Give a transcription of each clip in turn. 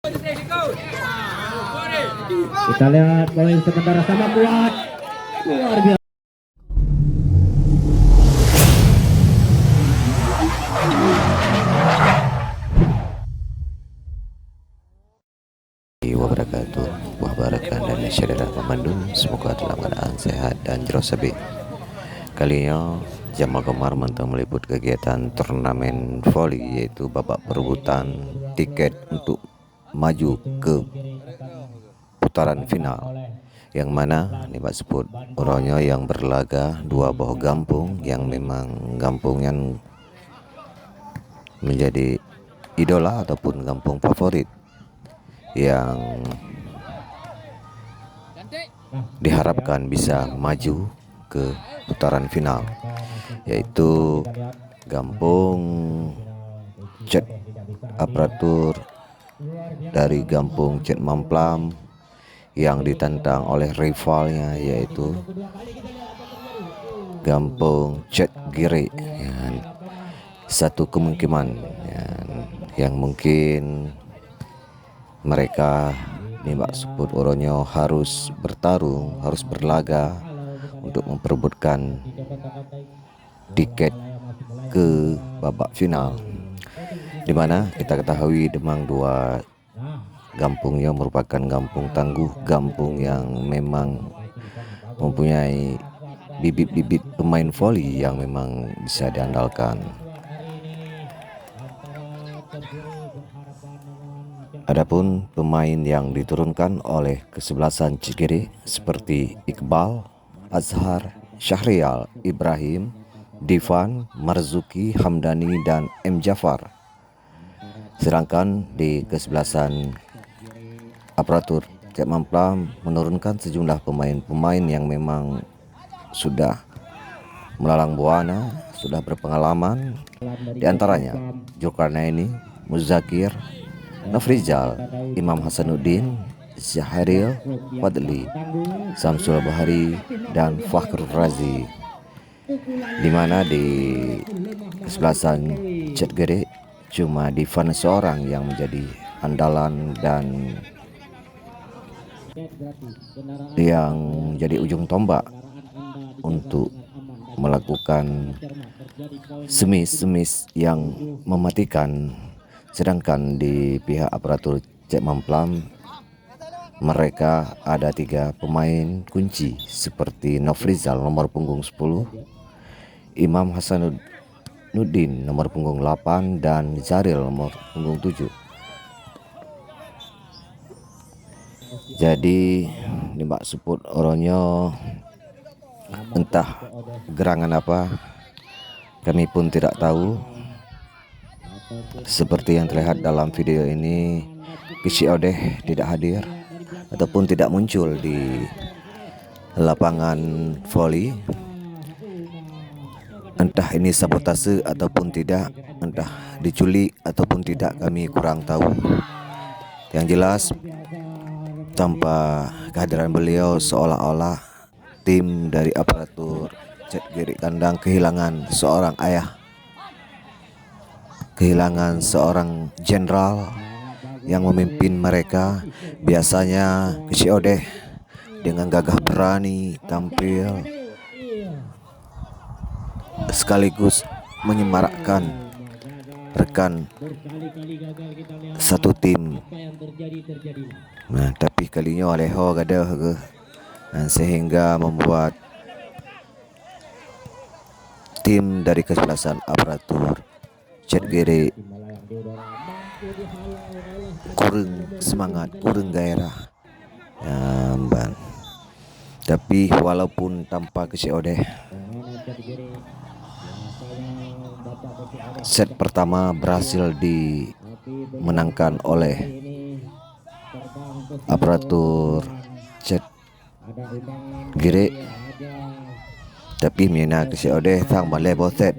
Kita lihat poin sementara sama kuat, luar biasa. Wabarakatuh, buah baraka dan syariah pemandu, semoga dalam keadaan sehat dan jero sabi. Kalinya Jamal Gemar mentang meliput kegiatan turnamen voli, yaitu babak perebutan tiket untuk maju ke putaran final, yang mana nih Pak sebut orangnya yang berlaga dua buah kampung yang memang kampung yang menjadi idola ataupun kampung favorit yang diharapkan bisa maju ke putaran final, yaitu kampung Cet Aparatur dari kampung Cet Mamplam yang ditantang oleh rivalnya, yaitu kampung Cet Giri. Satu kemungkinan yang mungkin mereka Mbak sebut orangnya harus bertarung, harus berlaga untuk memperebutkan tiket ke babak final, di mana kita ketahui Demang dua kampungnya merupakan kampung tangguh, kampung yang memang mempunyai bibit-bibit pemain voli yang memang bisa diandalkan. Adapun pemain yang diturunkan oleh kesebelasan Cikiri seperti Iqbal, Azhar, Syahrial, Ibrahim, Divan, Marzuki, Hamdani, dan M. Jafar. Sedangkan di kesebelasan Aparatur Cet Mamplam menurunkan sejumlah pemain-pemain yang memang sudah melalang buana, sudah berpengalaman. Di antaranya Zulkarnaini, Muzakir, Nafrizal, Imam Hasanuddin, Syahril, Fadli, Samsul Bahari, dan Fakhrul Razi. Di mana di kesebelasan Cet Gede cuma Divan seorang yang menjadi andalan dan yang jadi ujung tombak untuk melakukan semis yang mematikan. Sedangkan di pihak Aparatur Cet Mamplam mereka ada 3 pemain kunci seperti Nafrizal nomor punggung 10, Imam Hasanuddin nomor punggung 8, dan Zaril nomor punggung 7. Jadi Mbak sebut orangnya entah gerangan apa, kami pun tidak tahu. Seperti yang terlihat dalam video ini, Kisi Odeh tidak hadir ataupun tidak muncul di lapangan voli. Entah ini sabotase ataupun tidak, entah diculik ataupun tidak, kami kurang tahu. Yang jelas, tanpa kehadiran beliau seolah-olah tim dari Aparatur Cet Giri Kandang kehilangan seorang ayah, kehilangan seorang jenderal yang memimpin mereka. Biasanya Kisi Odeh dengan gagah berani tampil sekaligus menyemarakkan rekan satu tim. Nah, tapi kalinya Aleho gadah ke, sehingga membuat tim dari kesebelasan Aparatur Cet Giri kurang semangat, kurang gairah. Tapi walaupun tanpa Kisi Odeh, set pertama berhasil dimenangkan oleh Aparatur Cet Giri. Tapi mina Kisi Odeh sang balai boset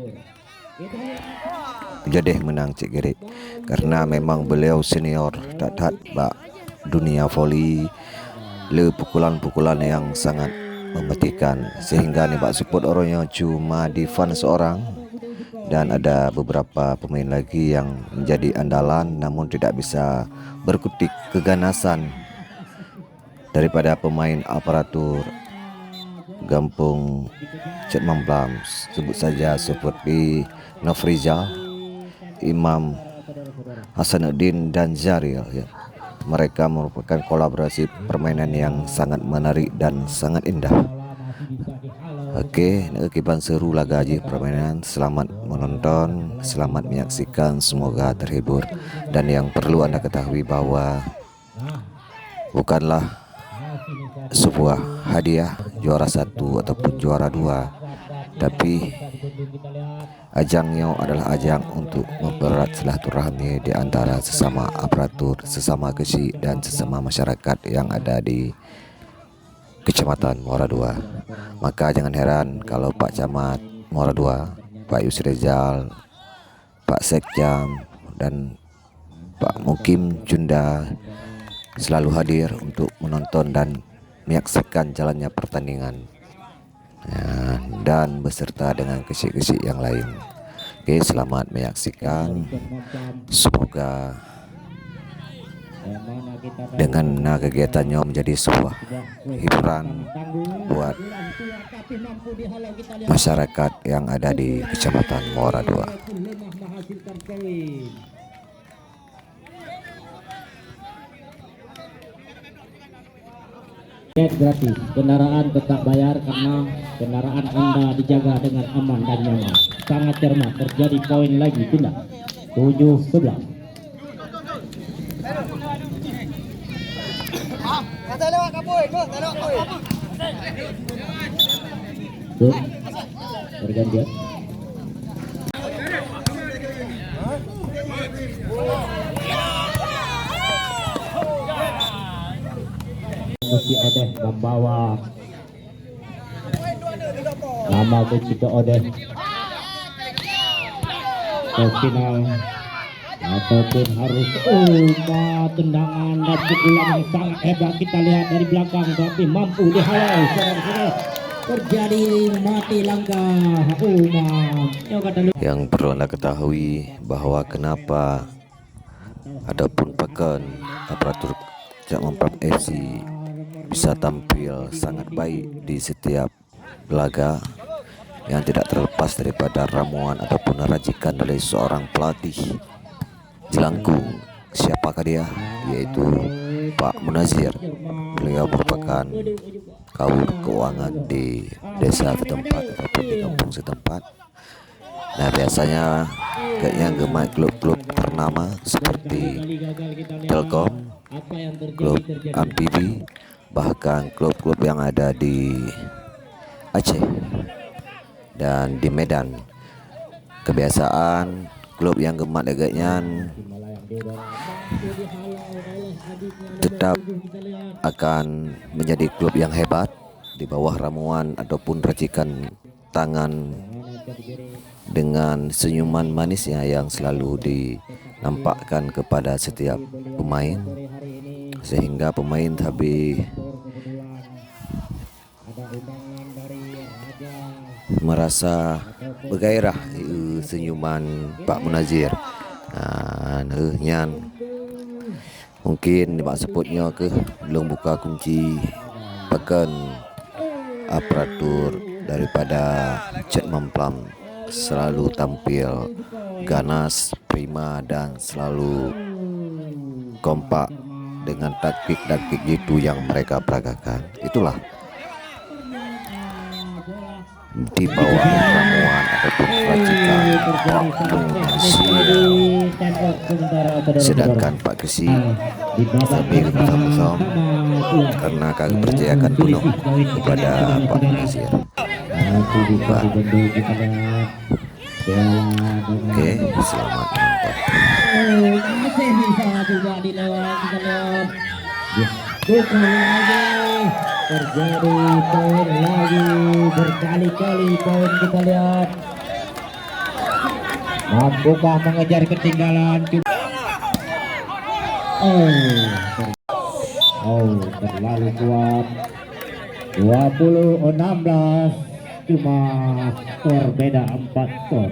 jadi menang Cik Giri, karena memang beliau senior tak bak dunia voli, le pukulan-pukulan yang sangat mematikan, sehingga nih bak support orangnya cuma Divan seorang dan ada beberapa pemain lagi yang menjadi andalan namun tidak bisa berkutik keganasan daripada pemain aparatur Gampung Cek Mamplam, sebut saja seperti Nofrizal, Imam, Hasanuddin dan Zaril ya. Mereka merupakan kolaborasi permainan yang sangat menarik dan sangat indah. Oke, kekiban seru laga aja permainan. Selamat menonton, selamat menyaksikan, semoga terhibur. Dan yang perlu Anda ketahui bahwa bukanlah sebuah hadiah juara 1 ataupun juara 2, tapi ajangnya adalah ajang untuk mempererat silaturahmi di antara sesama aparatur, sesama kesi dan sesama masyarakat yang ada di Kecamatan Muara II. Maka jangan heran kalau Pak Camat Muara II, Pak Yusrizal, Pak Sekjam dan Pak Mukim Junda selalu hadir untuk menonton dan menyaksikan jalannya pertandingan ya, dan beserta dengan kesi-kesi yang lain. Oke, selamat menyaksikan. Semoga dengan kegiatannya menjadi sebuah hiburan buat masyarakat yang ada di Kecamatan Muara II. Tiket gratis, kendaraan tetap bayar karena kendaraan Anda dijaga dengan aman dan nyaman. Sangat cermat, terjadi poin lagi tidak 7-11. Tuh, pergantian. Meski Odeh membawa nama Meski Odeh ke final ataupun harus tendangan dan pukulan yang sangat hebat kita lihat dari belakang tapi mampu dihalau. Terjadi mati langkah Yang perlu Anda ketahui bahwa kenapa adapun pekan aparatur Cek Mamplam FC bisa tampil sangat baik di setiap laga yang tidak terlepas daripada ramuan ataupun racikan dari seorang pelatih jelangkung. Siapakah dia? Yaitu Pak Munazir. Beliau merupakan kaur keuangan di desa setempat ataupun di kampung setempat. Nah, biasanya kayaknya gemar klub-klub ternama seperti Telkom, klub Amfibi, bahkan klub-klub yang ada di Aceh dan di Medan. Kebiasaan klub yang gemar agaknya tetap akan menjadi klub yang hebat di bawah ramuan ataupun racikan tangan dengan senyuman manisnya yang selalu dinampakkan kepada setiap pemain, sehingga pemain tapi merasa bergairah senyuman Pak Munazir. Nyan mungkin maksudnya ke belum buka kunci pekan aparatur daripada Cek Mamplam selalu tampil ganas, prima dan selalu kompak dengan taktik-taktik itu yang mereka peragakan. Itulah di bawah ramuan ataupun racikan oknum manusia. Sedangkan Pak Kesi sambil bersama-sama karena kami percayakan penuh kepada Pak Nazir. Oke, selamat menonton. Terjadi poin lagi, berkali-kali poin kita lihat. Mampukah mengejar ketinggalan? Terlalu kuat. 20-16, cuma skor beda 4 skor.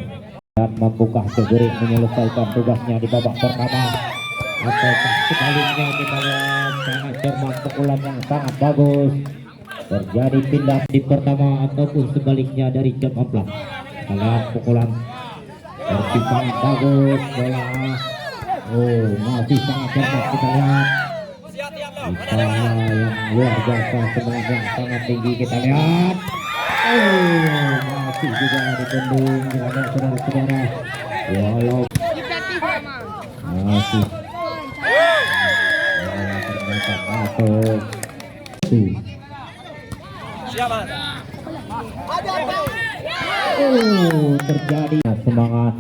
dan mampukah Ceguri menyelesaikan tugasnya di babak pertama, ataukah sebaliknya? Kita lihat sangat cermat, pukulan yang sangat bagus terjadi pindah di pertama ataupun sebaliknya dari jam amplak. Kita lihat pukulan sangat bagus, bola masih sangat cermat. Kita lihat usaha yang luar biasa, semangat yang sangat tinggi. Kita lihat masih juga dibendung oleh saudara-saudara, walau masih ternyata masuk terjadi semangat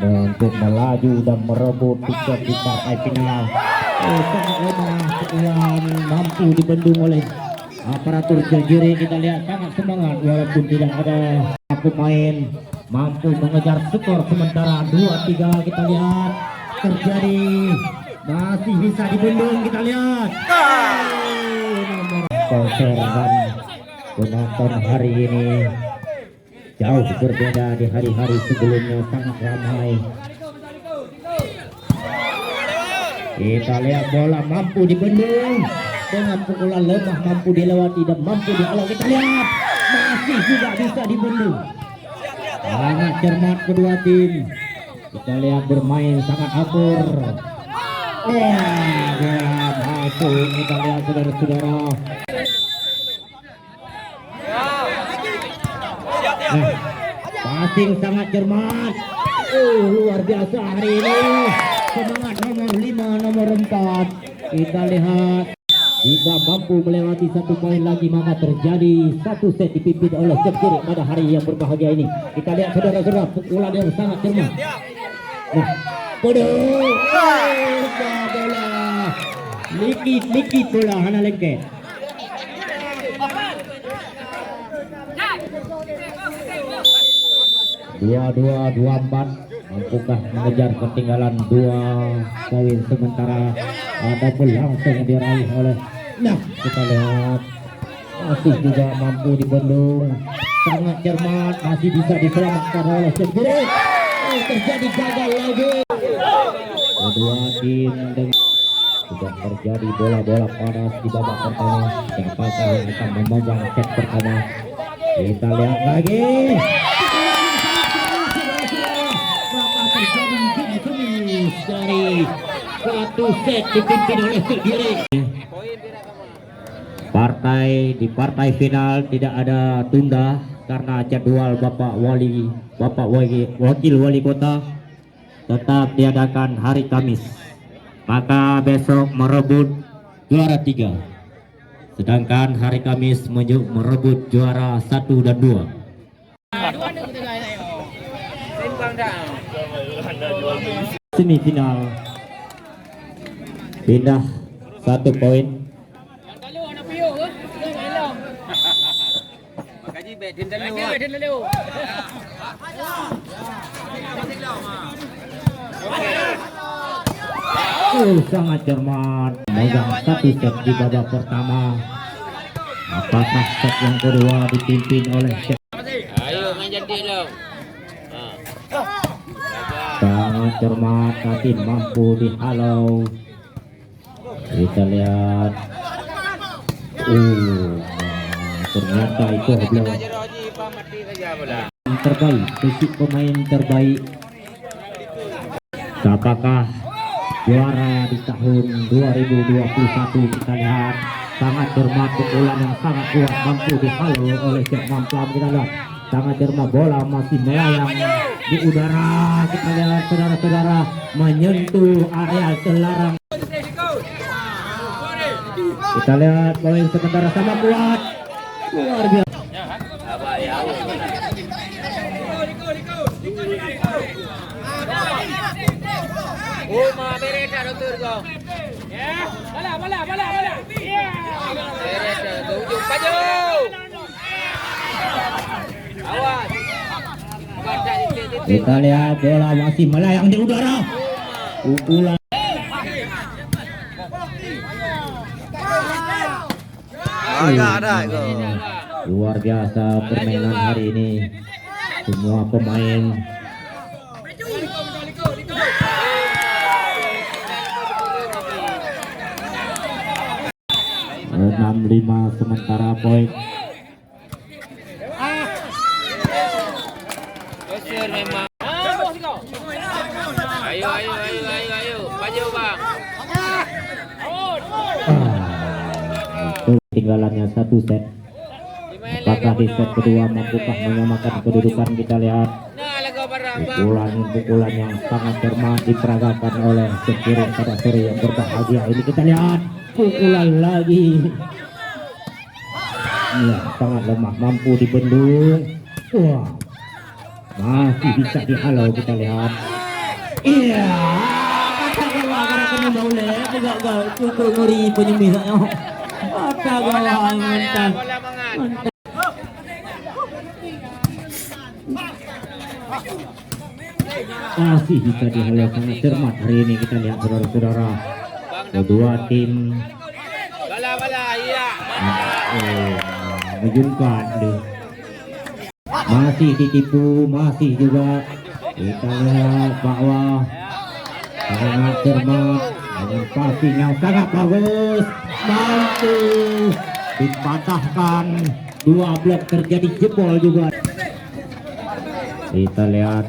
untuk melaju dan merebut tiket di partai final. Sangat lemah, pukulan mampu dibendung oleh aparatur Ceguri. Kita lihat sangat semangat walaupun tidak ada pemain mampu mengejar skor sementara 2-3. Kita lihat terjadi, masih bisa dibendung. Kita lihat nomor konser dan penonton hari ini jauh berbeda di hari-hari sebelumnya, sangat ramai. Kita lihat bola mampu dibendung dengan pukulan lemah, mampu dilewati dan mampu dihalau. Kita lihat masih juga bisa dibendung. Sangat cermat kedua tim. Kita lihat bermain sangat akur. Bola masuk. Kita lihat saudara-saudara. Passing sangat cermat. Luar biasa hari ini. Semangat nomor 5, nomor 4. Kita lihat jika mampu melewati 1 poin lagi maka terjadi 1 set dipimpin oleh Ceguri pada hari yang berbahagia ini. Kita lihat saudara-saudara, pukulan yang sangat cermat. Nah, bola likit bola hana lengket. Dua 4. Mampukah mengejar ketinggalan 2 poin sementara ataupun langsung diraih oleh. Nah, kita lihat masih juga mampu dibendung, sangat cermat, masih bisa diselamatkan oleh Ceguri. Terjadi gagal lagi. Kedua tim sudah terjadi bola-bola panas di babak pertama. Siapakah yang akan memegang set pertama? Kita lihat lagi. Dari 1 set dipimpin oleh Ceguri. Di partai final tidak ada tunda karena jadwal Wakil Wali Kota tetap diadakan hari Kamis. Maka besok merebut juara 3. Sedangkan hari Kamis merebut juara 1 dan 2. Semifinal pindah 1 poin. Sangat cermat memegang 1 set di babak pertama. Apakah set yang kedua dipimpin oleh sangat cermat, tapi mampu dihalau. Kita lihat ternyata itu adalah terbaik, fisik pemain terbaik. Apakah juara di tahun 2021? Kita lihat sangat cermat, pukulan yang sangat kuat mampu dihalau oleh Cek Mamplam. Kita lihat sangat cermat, bola masih melayang di udara. Kita lihat saudara-saudara menyentuh area terlarang. Kita lihat poin sementara sama kuat, luar biasa. Kita lihat bola masih melayang di udara. Pukulan luar biasa permainan hari ini. Semua pemain 6-5 sementara poin. Memang. Ayo, maju bang. Itu tinggalannya 1 set. Apakah di set kedua mampukah menyamakan kedudukan? Kita lihat pukulan yang sangat cermat diperagakan oleh Sekiri pada sore yang berbahagia ini. Kita lihat pukulan lagi. Ya, sangat lemah, mampu dibendung. Wah, masih bisa dihalau. Kita lihat. Iya, kena boleh agak cukup ngeri penyembihnya. Apa gawang mentah. Masih bisa dihalau, sangat cermat hari ini. Kita lihat saudara-saudara, kedua tim menunjukkan deh. Masih ditipu, masih juga kita lihat bahwa sangat cermat dengan passing yang sangat bagus, mampu dipatahkan, 2 blok terjadi jebol juga. Kita lihat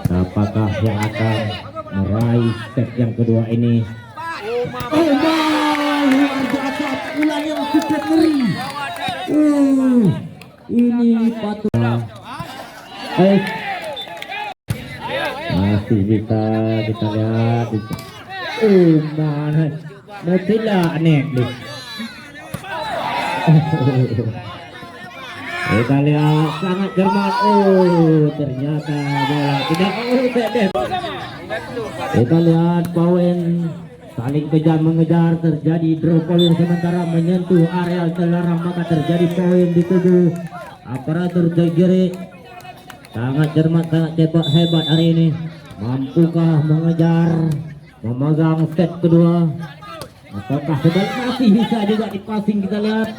apakah yang akan meraih set yang kedua ini. Oh my, luar biasa pukulan yang cukup ngeri. Ini patut. Masih bisa kita lihat. Mana tidak aneh deh. Kita lihat sangat cermat. Ternyata bola tidak. Kita lihat poin saling kejar mengejar, terjadi draw poin sementara menyentuh area terlarang, maka terjadi poin di tubuh aparatur Jogiri. Sangat cermat, sangat cepat, hebat hari ini. Mampukah mengejar, memegang set kedua, ataukah sebaliknya masih bisa juga dipassing? Kita lihat.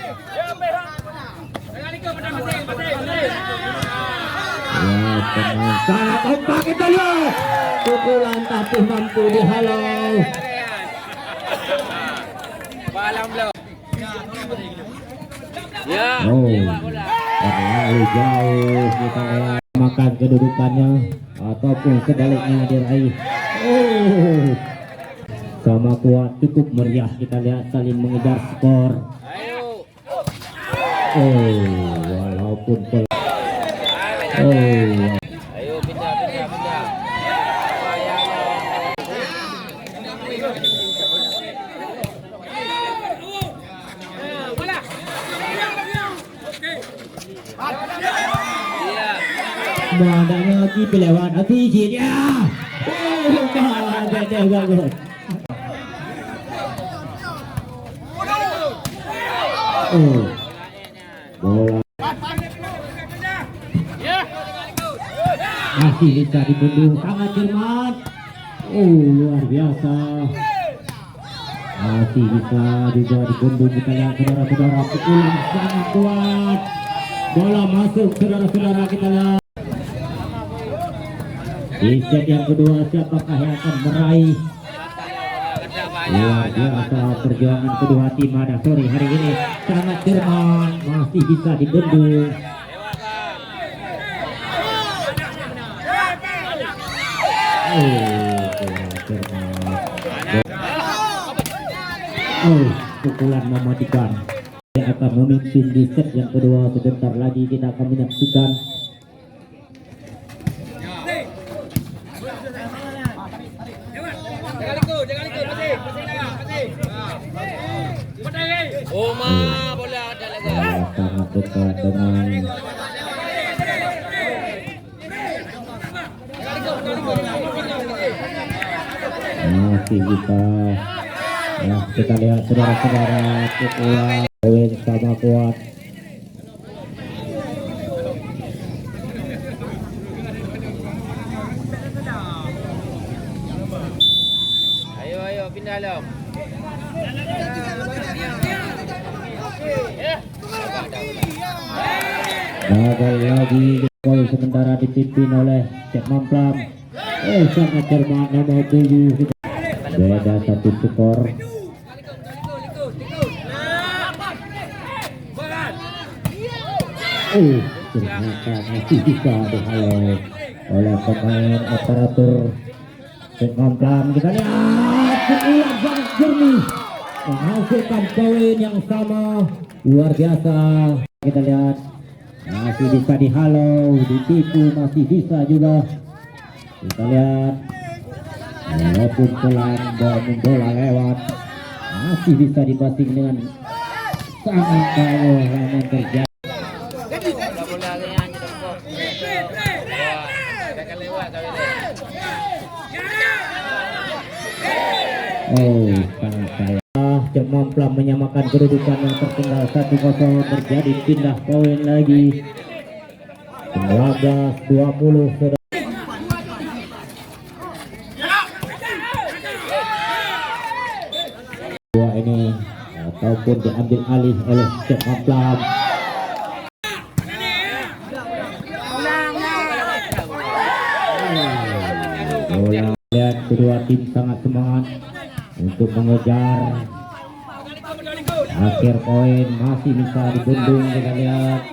Ya, tenang, sangat kompak. Kita lihat pukulan tapi mampu dihalau. Ya. Terlalu jauh. Kita lihat makan kedudukannya ataupun sebaliknya diraih. Sama kuat, cukup meriah. Kita lihat saling mengejar skor. Walaupun Ayo pindah. Badannya lagi pelewat hati dia. Bagus. Bola masih bisa dibendung, sangat cermat. Luar biasa. Masih bisa juga dibendung. Kita lihat saudara-saudara, pukulan sangat kuat. Bola masuk saudara-saudara. Kita lihat di set yang kedua siapakah yang akan meraih. Luar biasa perjuangan kedua tim pada sore hari ini, sangat cermat, masih bisa dibendung. Pukulan mematikan. Yang akan memimpin di set yang kedua sebentar lagi kita akan menyaksikan. Bola ada lagi. Sangat dekat dengan masih bisa. Nah, kita lihat saudara-saudara, pukulan poin sama kuat. Ayo pindah lo. Gagal lagi poin sementara dipimpin oleh Cek Mamplam. Sangat cermat nomor 7. Beda 1 skor. Ternyata masih bisa dihalau oleh pemain operator Pengam. Kita lihat pukulan sangat jernih menghasilkan poin yang sama, luar biasa. Kita lihat masih bisa dihalau, ditipu, masih bisa juga. Kita lihat walaupun pelan bola lewat, masih bisa dibasing dengan sangat baik. Namun terjadi Bola yang jempol. Akan lewat kali ni. sangat sayang. Demam Plam menyamakan kedudukan yang tertinggal 1-0. Terjadi pindah poin lagi 19-20 saudara. Dua ini ataupun diambil alih oleh Demam Plam. Bola, lihat kedua tim sangat semangat untuk mengejar. Akhir poin masih bisa dibendung. Kita lihat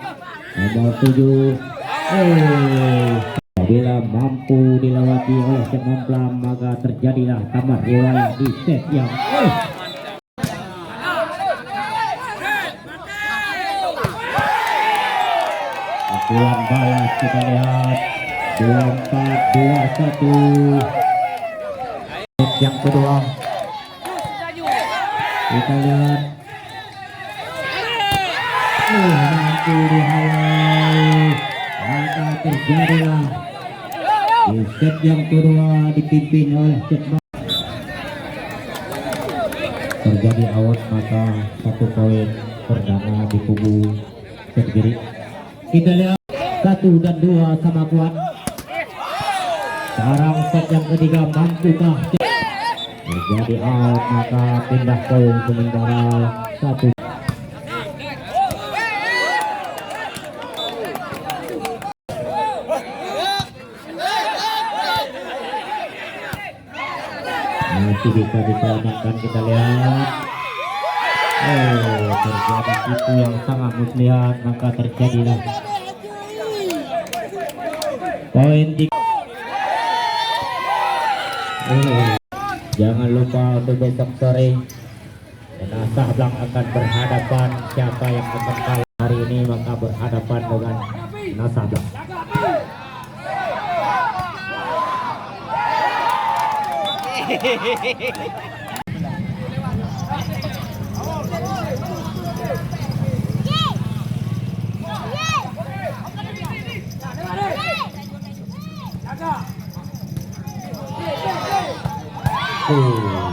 nomor 7. Bila mampu dilewati oleh Demam Plam, maka terjadilah tamat riwayat di set yang pukulan balas. Kita lihat 24-21 set yang kedua. Kita lihat mampu dihalau, maka terjadilah di set yang kedua dipimpin oleh Jetman. Terjadi out, maka 1 poin perdana di kubu set kiri. Kita lihat 1 dan 2 sama kuat. Sekarang set yang ketiga, mampukah terjadi out, maka pindah poin sementara 1. Masih bisa diselamatkan. Kita lihat terjadi itu yang sangat muslihat, maka terjadilah poin 3. Jangan lupa untuk besok sore Nasah Blang akan berhadapan. Siapa yang akan kalah hari ini maka berhadapan dengan Nasah Blang.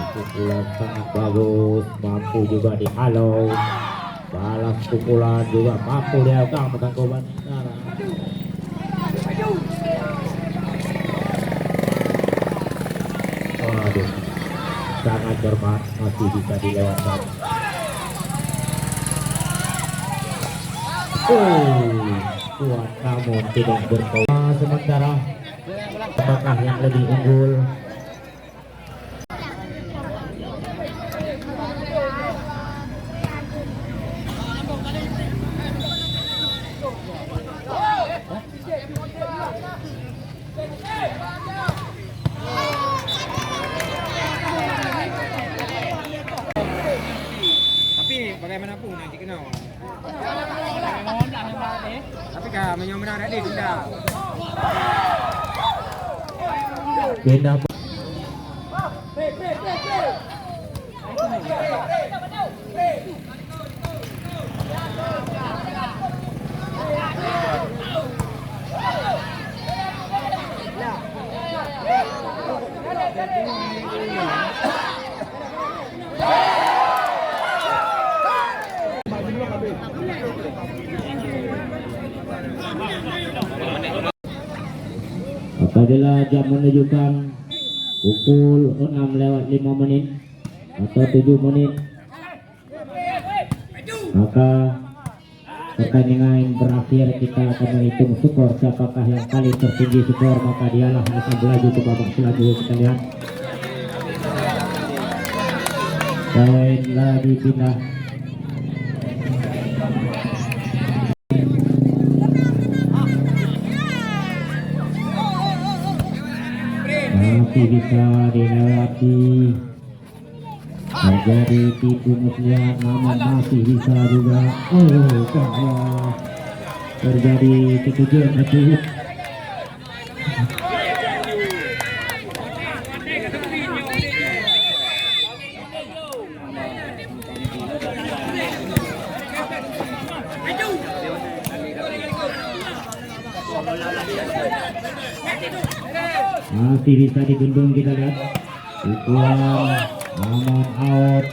Pukulan sangat bagus, mampu juga dihalau. Balas pukulan juga mampu dihalau Tangkuban Utara. Waduh, sangat cermat, masih bisa dilewatkan. Kuat namun tidak berpower. Sementara apakah yang lebih unggul? Bagaimanapun nanti kenal. Tapi kalau menyamar ada di sudah. Pindah. Apabila jam menunjukkan pukul 6:05 atau 7 menit, maka pertandingan berakhir. Kita akan menghitung skor, siapakah yang paling tertinggi skor maka dialah yang akan melaju ke babak selanjutnya. Kita lihat poin lagi pindah. masih bisa dilewati. Terjadi tipu muslihat namun masih bisa juga. Bahaya. Terjadi ketujuan tersebut. Masih bisa dibendung, kita lihat pukulan namun out.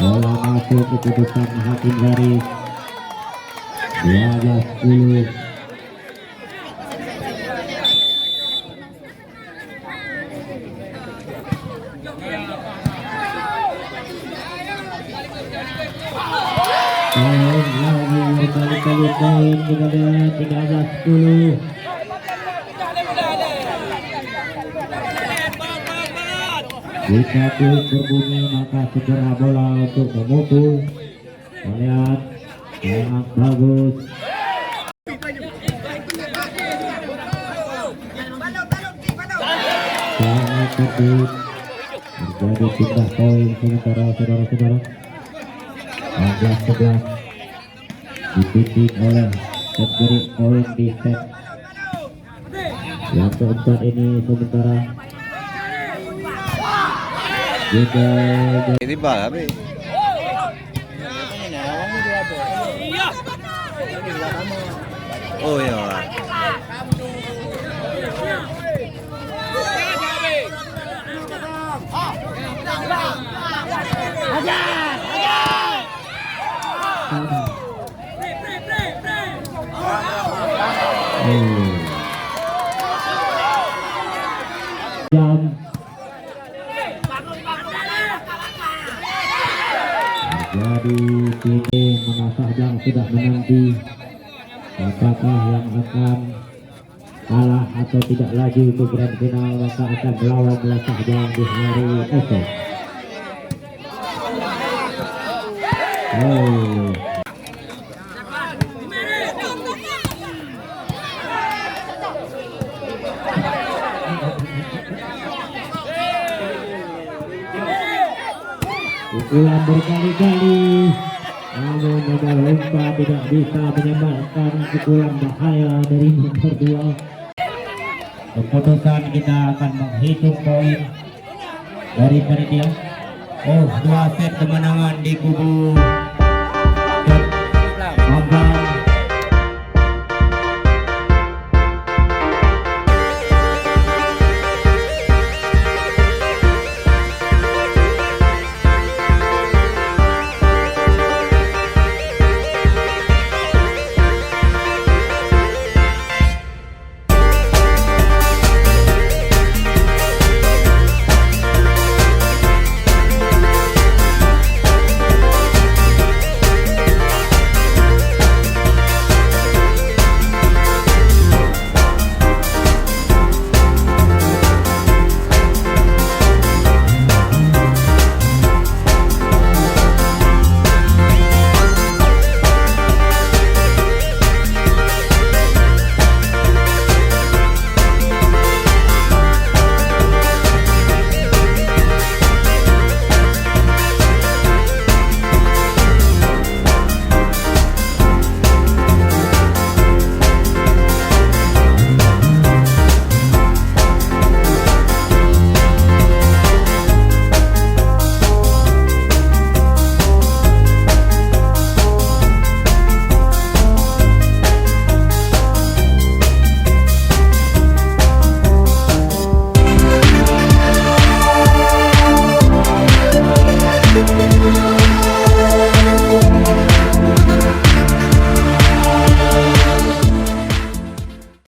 Bola masuk keputusan hakim garis 12-10. Poin lagi berkali-kali poin, kita lihat 13-10. Jika kuis berbunyi maka segera bola untuk memukul. Lihat sangat bagus. Sangat tertib. Terjadi pindah poin sementara saudara-saudara. 14-11 dipimpin oleh Cedric poin di set yang keempat ini sementara. Ini bal habis. Oh ya. Jam jadi kini menasah yang sudah menanti apakah yang akan kalah atau tidak laju ke grand final, maka akan melawan Melasah Jang di hari esok. Pukulan berkali-kali namun nomor 4 tidak bisa menyebabkan pukulan bahaya dari nomor 2. Keputusan kita akan menghitung poin dari panitia. 2 set kemenangan di kubu Mamba